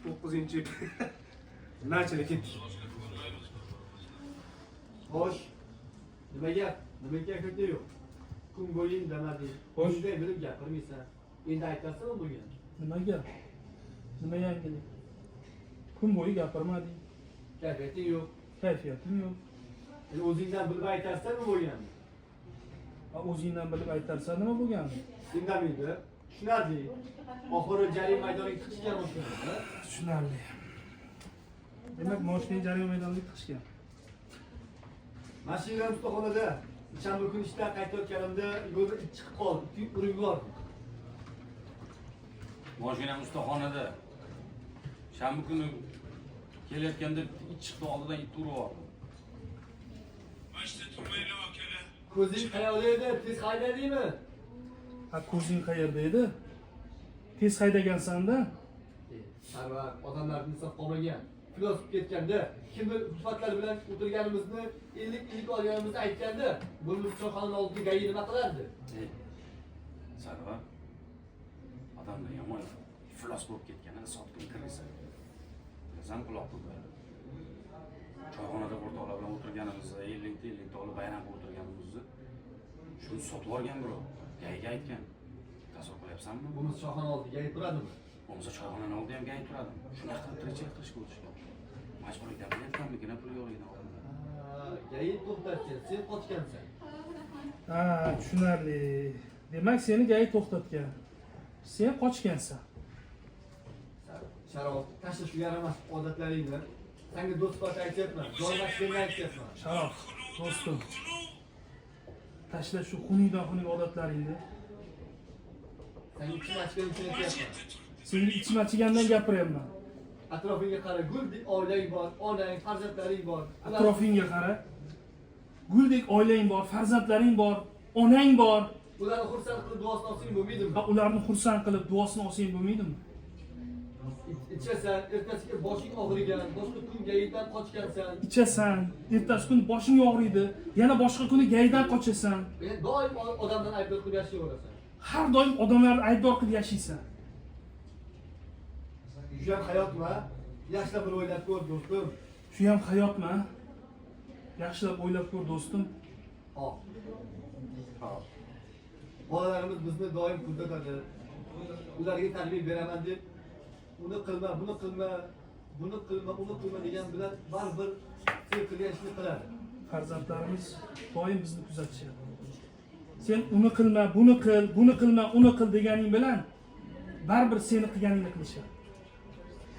9-chi nachalik ketdik. Xo'sh. Nimaga? Nimaga kirdi yo'q? Kun bo'yi indamading. Shunday bilib gapirmaysan. Endi aytasanmi bunga? Nimaga? Nima yangilik? Kun bo'yi gapirmading. Kayfiyating yo'q. Kayfiyatim yo'q. Endi o'zingdan bilib aytarsanmi bo'lganini? O'zingdan bilib aytarsan nima bo'lgandi? Indamaydi. Tushunarli. Oxiri jarima maydoniga chiqishgan o'shanda. Tushunarli. Demak, moshinaning jarima maydoniga chiqishgan. Mashina ustaxonada shanba kuni ishdan qaytayotganimda yo'lda it chiqib qoldi. Urib yubordi. Mashinam ustaxonada. Shanba kuni kelayotganda it chiqdi, oldidan it urib oldi. Mashina turmaydi aka. Ko'zing qayoqda edi? Tez haydadingmi? Ha, ko'zing qayerda edi? Tez haydagansan-da. Sarvar, odamlar insof qolmagan. Filosof ketganda, kimdir sifatlar bilan o'tirganimizni, illik olganimizni aytganda, bo'lmasa choyxona oldiga gayi nima qilardi? Sarvar, odamlar yomon iflos bo'lib ketganini sotqin kirisa. Bilan quloq tutdi. Choyxonada o'rtoqlar bilan o'tirganimizda, 50 olib bayram qilib o'tirganimizda, shuni sotib olgan birov. Gayiga aytgan. Tasavvur qilyapsanmi? Bo'lmasa choyxona oldiga gayi turadimi? Bo'lmasa choyxonani oldida ham gayi turadi. Shunaqa qilib tirikchilik qilishga o'tishgan. Majburiyatdan bilayotganligini pul yo'qligini oldimda. Gayi to'xtatgan, sen qochgansan. Ha, tushunarli. Demak, seni gayi to'xtatgan. Sen qochgansan. Sharof, tashla shu yaramas odatlaringni. Senga do'st sifatida aytyapman, joylashishni aytyapman. Sharof, do'stim. Tashla shu xuniydan odatlaringni. Senga ichim achganini aytyapman. Seni ichim achigandan gapiryapman. Atrofingga qara, guldek oilang bor, onang, farzandlaring bor. Atrofingga qara. Guldek oilang bor, farzandlaring bor, onang bor. Ularni xursand qilib duosini olsang bo'lmaydimi? Va ularni xursand qilib duosini olsang bo'lmaydimi? Ichasan, ertasiga boshing og'rigan, boshqa kun gayidan qochgansan. Ichasan, ertasi kun boshing og'riydi, yana boshqa kuni gayidan qochasan. Doim odamdan aybdor qilib yashayverasan. Har doim odamlarni aybdor qilib yashaysan. Shu ham hayotmi? Yaxshilab bir o'ylab ko'r, do'stim. Shu ham hayotmi? Yaxshilab o'ylab ko'r, do'stim. Hop. Hop. Bolalarimiz bizni doim kuzatadi. Ularga tarbiya beraman deb, uni qilma, buni qilma, buni qilma, uni qilma degan bilan baribir sen qilgan ishni qiladi. Farzandlarimiz doim bizni kuzatishadi. Sen uni qilma, buni qil, buni qilma, uni qil deganing bilan baribir seni qilganingni qilishadi.